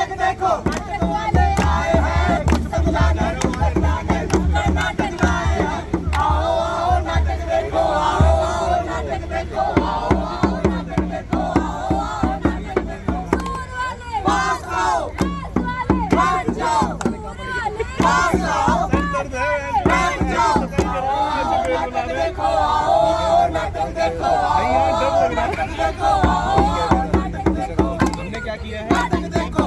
नाटक देखो, नाटक वाले आए हैं, कुछ बदलाने नाटक आए हैं। आओ आओ नाटक देखो, आओ आओ नाटक देखो, आओ आओ नाटक देखो, आओ आओ नाटक देखो। पास आओ, बैठ जाओ, पास आओ, बैठ जाओ, नाटक देखो, आओ नाटक देखो, आओ नाटक देखो, नाटक देखो। हमने क्या किया है? नाटक देखो,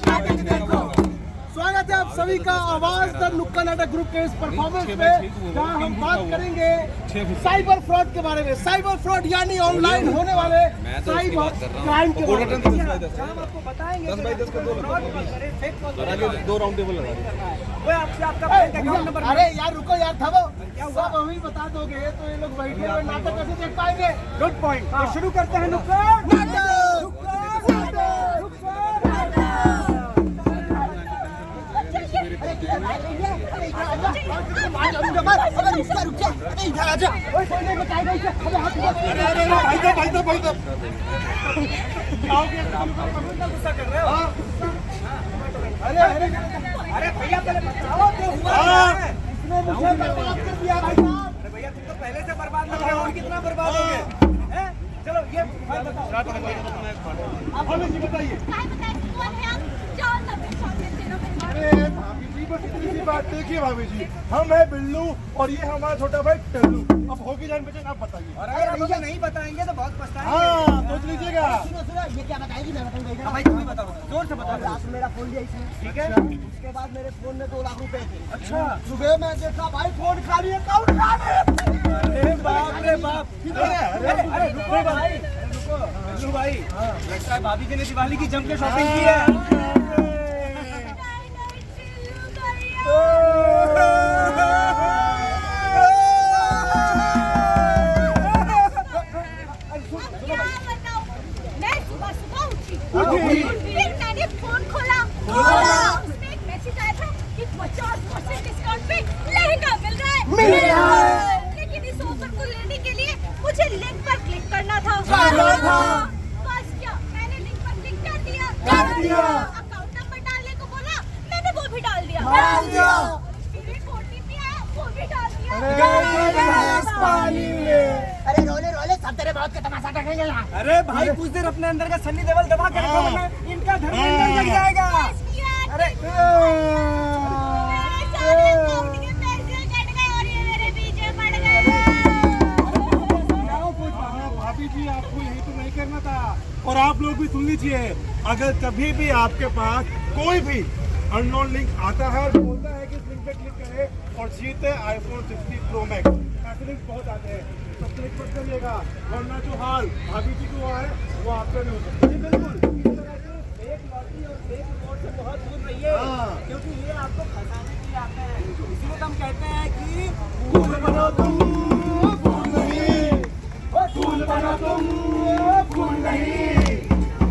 नाटक देखो। स्वागत है आप सभी का आवाज द नुक्कड़ नाटक ग्रुप के इस परफॉर्मेंस में, जहां हम बात करेंगे साइबर फ्रॉड के बारे में। साइबर फ्रॉड यानी ऑनलाइन होने वाले साइबर क्राइम के बारे में। हम आपको बताएंगे 10 बाई 10 का 2 राउंड टेबल लगा दो। अरे यार रुको यार, थमो। सब अभी बता दोगे तो ये लोग बैठे हुए नाटक कैसे देख पाएंगे? Good point. तो शुरू करते हैं नुक्कड़ अरे भैया पहले बताओ क्या हुआ है? इसने मुझे बर्बाद कर दिया भाई साहब। अरे भैया तुम तो पहले से बर्बाद लग रहे हो, और कितना बर्बाद हो गए? चलो ये बताओ, आप हमें जी बताइए। अरे भाभी जी बस इतनी सी बात देखिए भाभी जी, हम है बिल्लू और ये हमारा छोटा भाई टल्लू। अब होगी जान बचन, आप बताइए। और अगर हम मुझे नहीं बताएंगे तो बहुत पछताएंगे। हाँ सोच लीजिएगा। सुनो सुनो, ये क्या बताएगी मैं बताऊंगा। भाई तुम ही बताओ, जोर से बताओ। रात मेरा फोन लिया इसने, ठीक है? उसके बाद मेरे फोन में 2 लाख रुपए थे। अच्छा। सुबह मैं देखा भाई फोन खाली, अकाउंट खाली। अरे बाप रे बाप। अरे रुको भाई, रुको भाई। लगता है भाभी जी ने दिवाली की जम के शॉपिंग की है। फिर मैंने फोन खोला, उसमें एक मैसेज आया था कि 50% डिस्काउंट पे लहंगा मिल रहा है। लेकिन इस ऑफर को लेने के लिए मुझे लिंक पर क्लिक करना था। बस क्या, मैंने लिंक पर क्लिक कर दिया। अकाउंट नंबर डालने को बोला, मैंने वो भी डाल दिया। फिर एक OTP आया, वो भी डाल दिया। अरे रोले रोले, सब तेरे बहुत का तमाशा देखेंगे यहाँ। अरे भाई कुछ देर अपने अंदर का सन्नी देवल दबा कर रखो, वरना इनका धर्मेंद्र लग जाएगा। अरे सारे अकाउंट के पैसे कट गए और ये मेरे पीछे पड़ गए। भाभी जी आपको यही तो नहीं करना था। और आप लोग भी सुन लीजिए, अगर कभी भी आपके पास कोई भी अननोन लिंक आता है और बोलता है कि इस लिंक पे क्लिक करें और जीते iPhone 60 Pro Max, ऐसे लिंक बहुत आते हैं, तो क्लिक मत करिएगा, वरना जो हाल भाभी जी को हुआ है वो आपका नहीं हो सकता। जी बिल्कुल, इस तरह से फेक लॉटरी और फेक रिवॉर्ड से बहुत दूर रहिए, क्योंकि ये आपको फंसाने के लिए आते हैं। इसीलिए तो हम कहते हैं कि फूल बनो तुम फूल नहीं, फूल बनो तुम फूल नहीं।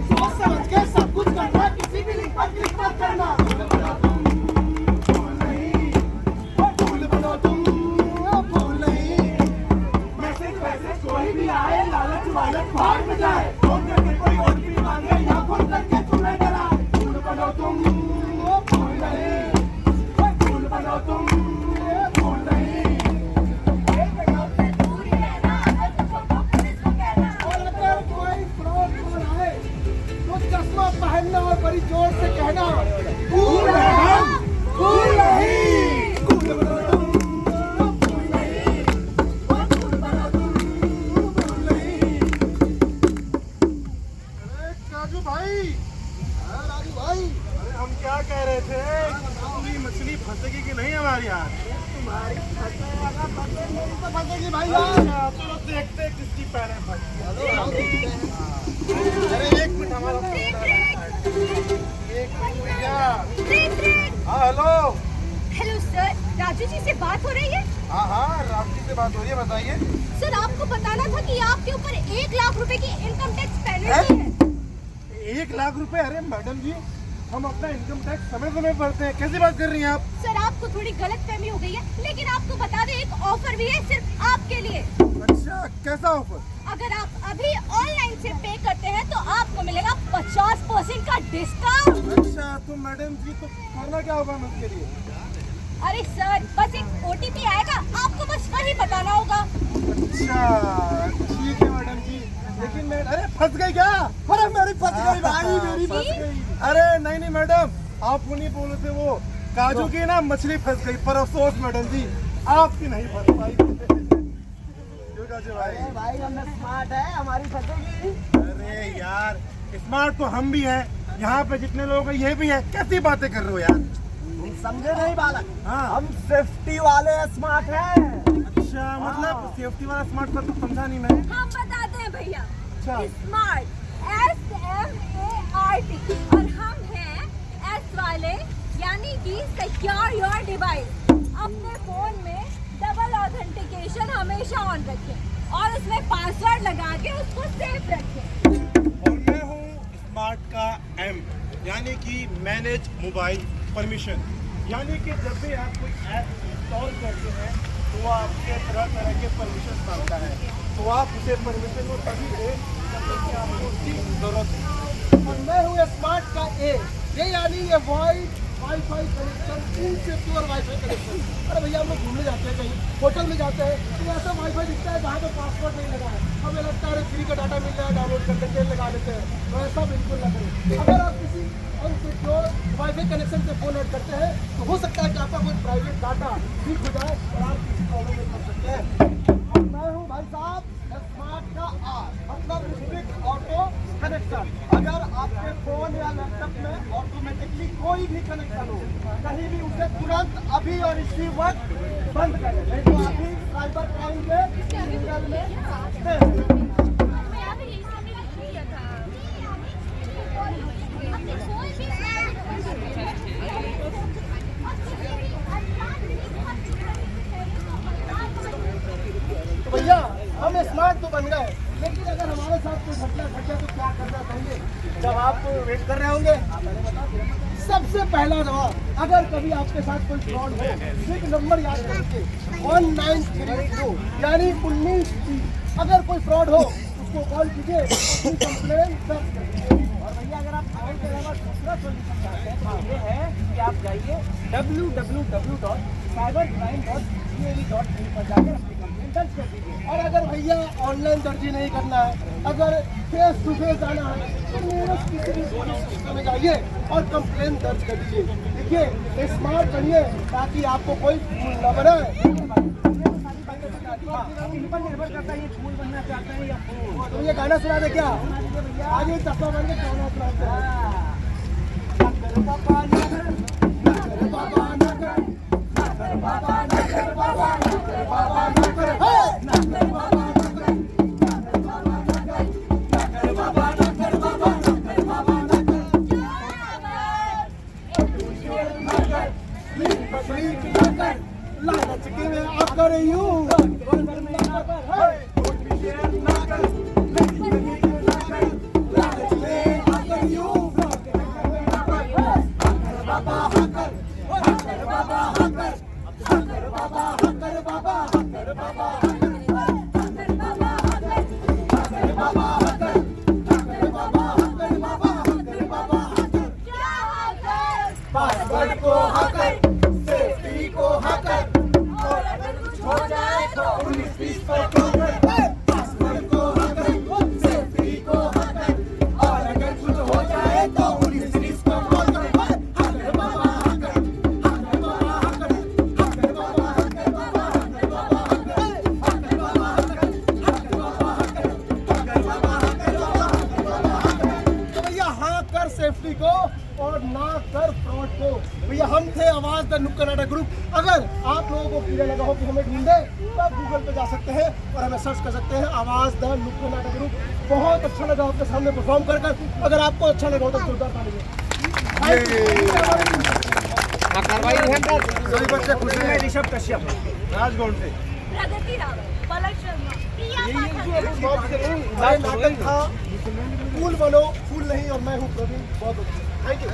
सोच समझ के सब कुछ करना, किसी भी लिंक पर क्लिक मत करना। फूल बनो तुम फूल नहीं। मैसेज वैसेज कोई भी आए, लालच वालच भाग में जाए। फोन करके कोई OTP मांगे या फोन करके तुम्हें डराए। फूल बनो तुम फूल नहीं, फूल बनो तुम फूल नहीं। एक जगह से दूर ही रहना, अगर तुमको पुलिस को कहना। और अगर कोई फ्रॉड कॉल आए तो चश्मा पहनना और बड़ी जोर से कहना, फूल है हम, फूल नहीं। फूल बनो तुम फूल नहीं, फूल बनो तुम फूल नहीं। अरे काजू भाई, राजू भाई, अरे हम क्या कह रहे थे, पूरी मछली फंसेगी कि नहीं हमारे यहाँ? तुम्हारी फंसेगी भाई। तो देखते किसकी पैरें फंसती हैं। अरे एक मिनट हमारा फोन आ रहा है। एक मिनट भैया। हाँ hello. Hello sir, Raju ji से बात हो रही है? हाँ राम जी से बात हो रही है, बताइए। सर आपको बताना था कि आपके ऊपर 1 लाख रुपए की इनकम टैक्स पेनल्टी है। 1 लाख रुपए? अरे मैडम जी, हम अपना इनकम टैक्स समय समय भरते हैं, कैसी बात कर रही हैं आप? सर आपको थोड़ी गलतफहमी हो गई है, लेकिन आपको बता दें एक ऑफर भी है सिर्फ आपके लिए। अच्छा, कैसा ऑफर? अगर आप अभी ऑनलाइन से पे करते हैं तो आपको मिलेगा 50% % का डिस्काउंट। अच्छा तो मैडम जी तो करना क्या होगा हम उसके लिए? अरे सर, बस एक OTP आएगा, आपको बस वही बताना होगा। अच्छा ठीक है मैडम जी, लेकिन मैं अरे फंस गई क्या? अरे मेरी फंस गई भाई, मेरी फंस गई। अरे नहीं नहीं मैडम, आप वो नहीं बोले थे, वो काजू की ना मछली फंस गई, पर अफसोस मैडम जी आपकी नहीं फंस पाई। क्यों काजू भाई? भाई हम स्मार्ट है, हमारी फंसेगी। अरे यार स्मार्ट तो हम भी हैं, यहाँ पे जितने लोग हैं ये भी है, कैसी बातें कर रहे हो यार? तुम समझे नहीं बालक, हाँ। हम सेफ्टी वाले स्मार्ट हैं। अच्छा मतलब सेफ्टी वाला स्मार्ट का तो समझा नहीं मैं। हम बताते हैं भैया, अच्छा। स्मार्ट SMART, और हम हैं S वाले, यानी कि सिक्योर योर डिवाइस। अपने फोन में डबल ऑथेंटिकेशन हमेशा ऑन रखें और उसमें पासवर्ड लगा के उसको सेफ रखें। और मैं हूँ स्मार्ट का M, यानी कि मैनेज मोबाइल परमिशन, यानी कि जब भी आप कोई ऐप इंस्टॉल करते हैं तो वो आपके तरह तरह के परमिशन मांगता है, तो आप उसे परमिशन को तभी दें जब उसकी आपको उसकी जरूरत है। और मैं हूँ स्मार्ट का A, ये यानी ये wifi connection, insecure wifi connection. अरे भैया हम लोग घूमने जाते हैं, कहीं होटल में जाते हैं तो ऐसा वाईफाई दिखता है जहाँ पे पासवर्ड नहीं लगा है, हमें लगता है फ्री का डाटा मिल रहा है, डाउनलोड कर लेते हैं, लगा लेते हैं। तो ऐसा बिल्कुल ना करें। अगर आप किसी अनसिक्योर वाईफाई कनेक्शन से फोन ऐड करते हैं तो हो सकता है कि आपका कोई प्राइवेट डाटा लीक हो जाए और आप किसी प्रॉब्लम में फंस सकते हैं। और मैं हूँ भाई साहब स्मार्ट का R, मतलब स्ट्रिक्ट ऑटो कनेक्शन। अगर आपके फोन या लैपटॉप में ऑटोमेटिकली कोई भी कनेक्शन हो, कहीं भी उसे तुरंत अभी और इसी वक्त बंद करें, नहीं तो अभी साइबर क्राइम के सिग्नल में आते हैं। तो भैया हम स्मार्ट तो बन गए, लेकिन अगर हमारे साथ कोई घटना घट जाए तो क्या करना चाहिए? जब आप वेट कर रहे होंगे, सबसे पहला जवाब, अगर कभी आपके साथ कोई फ्रॉड हो, एक नंबर याद रखिए 1932, यानी 1930। अगर कोई फ्रॉड हो उसको कॉल कीजिए, अपनी कंप्लेन दर्ज करिए। और भैया अगर आप कॉल के अलावा दूसरा सोल्यूशन चाहते हैं तो ये है कि आप जाइए www.cybercrime.gov.in पर जाकर अपनी कंप्लेन दर्ज कर दीजिए। और अगर भैया ऑनलाइन दर्जी नहीं करना है, अगर फेस टू फेस आना है तो नियरेस्ट किसी भी पुलिस स्टेशन में जाइए और कंप्लेन दर्ज कर दीजिए। देखिए स्मार्ट बनिए ताकि आपको कोई फूल न बनाए। निर्भर करता है ये फूल बनना चाहते हैं या फूल। तो ये गाना सुना दे क्या? आगे चप्पा बन के गाना सुनाते हैं। लालच के में आकर यूं पासवर्ड को हकर, सेफ्टी को हकर, और अगर कुछ हो जाए तो 19-20 पर ठोकर। पासवर्ड को हकर, सेफ्टी को हकर, और अगर कुछ हो जाए तो 19-20 पर ठोकर। हकर बाबा हकर, हकर बाबा हकर, हकर बाबा हकर, बाबा हकर बाबा हकर, हकर बाबा हकर, हकर बाबा हकर, हकर बाबा हकर, बाबा हकर बाबा हकर। तो भैया हाँ कर सेफ्टी को और ना कर फ्रॉड को। भैया हम थे आवाज द नुक्कड़ नाटक ग्रुप। अगर आप लोगों को कीड़ा लगा हो कि हमें ढूंढे तो आप गूगल पे जा सकते हैं और हमें सर्च कर सकते हैं आवाज द नुक्कड़ नाटक ग्रुप। बहुत अच्छा लगा आपके सामने परफॉर्म कर कर। अगर आपको अच्छा लगा हो तो जोरदार ताली सभी बच्चे खुश हैं। ऋषभ कश्यप, राजगौंड से, प्रगति रावत, पलक शर्मा, प्रिया पाठक। नाटक था फूल बनो फूल नहीं, और मैं हूँ प्रवीण। बहुत थैंक यू।